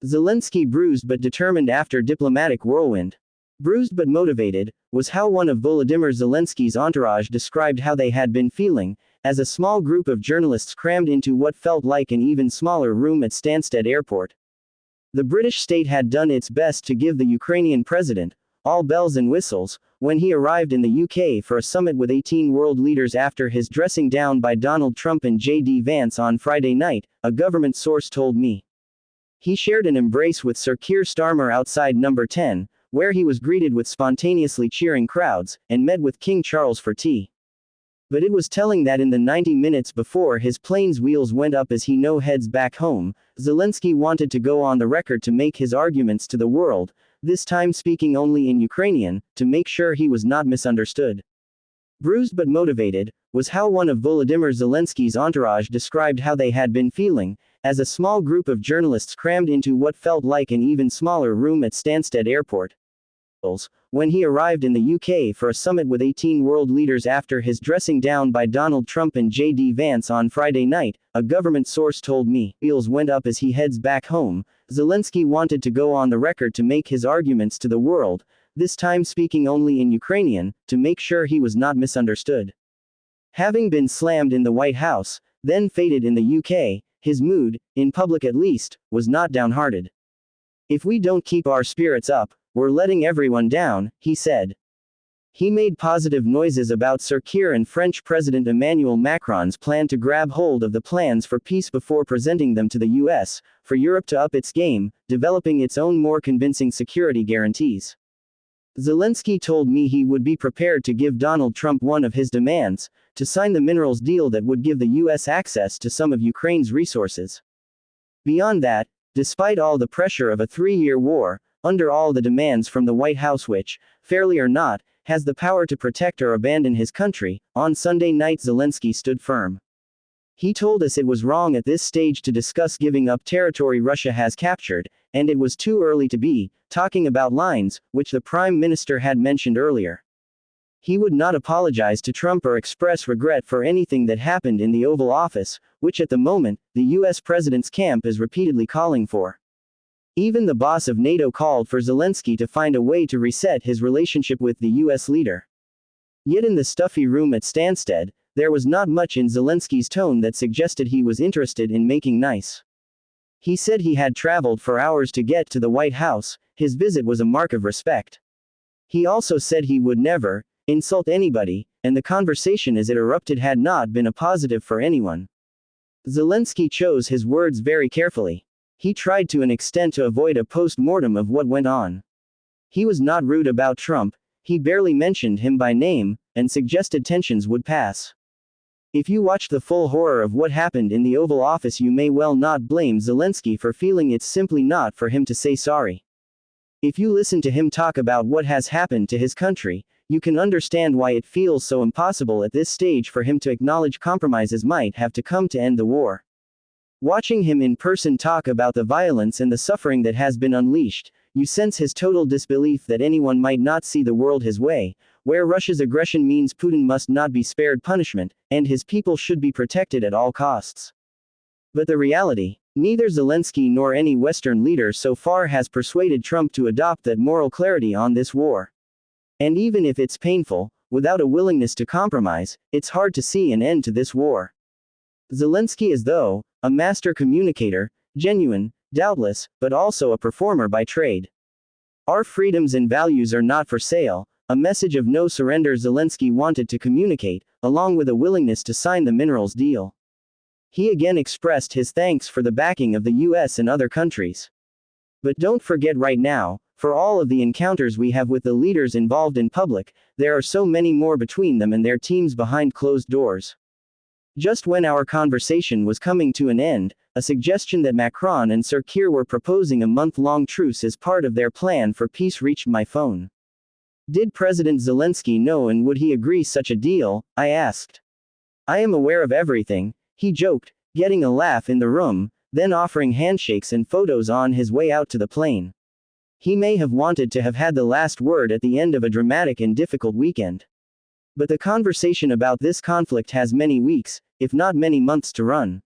Zelensky bruised but determined after diplomatic whirlwind. Bruised but motivated, was how one of Volodymyr Zelensky's entourage described how they had been feeling, as a small group of journalists crammed into what felt like an even smaller room at Stansted Airport. The British state had done its best to give the Ukrainian president, all bells and whistles, when he arrived in the UK for a summit with 18 world leaders after his dressing down by Donald Trump and J.D. Vance on Friday night, a government source told me. He shared an embrace with Sir Keir Starmer outside number 10, where he was greeted with spontaneously cheering crowds, and met with King Charles for tea. But it was telling that in the 90 minutes before his plane's wheels went up as he heads back home, Zelensky wanted to go on the record to make his arguments to the world, this time speaking only in Ukrainian, to make sure he was not misunderstood. Bruised but motivated, was how one of Volodymyr Zelensky's entourage described how they had been feeling, as a small group of journalists crammed into what felt like an even smaller room at Stansted Airport. When he arrived in the UK for a summit with 18 world leaders after his dressing down by Donald Trump and J.D. Vance on Friday night, a government source told me. Wheels went up as he heads back home. Zelensky wanted to go on the record to make his arguments to the world, this time speaking only in Ukrainian, to make sure he was not misunderstood. Having been slammed in the White House, then faded in the UK, his mood, in public at least, was not downhearted. "If we don't keep our spirits up, we're letting everyone down," he said. He made positive noises about Sir Keir and French President Emmanuel Macron's plan to grab hold of the plans for peace before presenting them to the US, for Europe to up its game, developing its own more convincing security guarantees. Zelensky told me he would be prepared to give Donald Trump one of his demands, to sign the minerals deal that would give the US access to some of Ukraine's resources. Beyond that, despite all the pressure of a 3-year war, under all the demands from the White House which, fairly or not, has the power to protect or abandon his country, on Sunday night Zelensky stood firm. He told us it was wrong at this stage to discuss giving up territory Russia has captured, and it was too early to be talking about lines, which the Prime Minister had mentioned earlier. He would not apologize to Trump or express regret for anything that happened in the Oval Office, which at the moment, the US President's camp is repeatedly calling for. Even the boss of NATO called for Zelensky to find a way to reset his relationship with the US leader. Yet in the stuffy room at Stansted, there was not much in Zelensky's tone that suggested he was interested in making nice. He said he had traveled for hours to get to the White House. His visit was a mark of respect. He also said he would never insult anybody, and the conversation as it erupted had not been a positive for anyone. Zelensky chose his words very carefully. He tried to an extent to avoid a post-mortem of what went on. He was not rude about Trump, he barely mentioned him by name, and suggested tensions would pass. If you watched the full horror of what happened in the Oval Office, you may well not blame Zelensky for feeling it's simply not for him to say sorry. If you listen to him talk about what has happened to his country, you can understand why it feels so impossible at this stage for him to acknowledge compromises might have to come to end the war. Watching him in person talk about the violence and the suffering that has been unleashed, you sense his total disbelief that anyone might not see the world his way, where Russia's aggression means Putin must not be spared punishment, and his people should be protected at all costs. But the reality, neither Zelensky nor any Western leader so far has persuaded Trump to adopt that moral clarity on this war. And even if it's painful, without a willingness to compromise, it's hard to see an end to this war. Zelensky is, though, a master communicator, genuine, doubtless, but also a performer by trade. Our freedoms and values are not for sale, a message of no surrender Zelensky wanted to communicate, along with a willingness to sign the minerals deal. He again expressed his thanks for the backing of the US and other countries. But don't forget right now, for all of the encounters we have with the leaders involved in public, there are so many more between them and their teams behind closed doors. Just when our conversation was coming to an end, a suggestion that Macron and Sir Keir were proposing a month-long truce as part of their plan for peace reached my phone. Did President Zelensky know and would he agree such a deal? I asked. I am aware of everything, he joked, getting a laugh in the room, then offering handshakes and photos on his way out to the plane. He may have wanted to have had the last word at the end of a dramatic and difficult weekend. But the conversation about this conflict has many weeks, if not many months to run.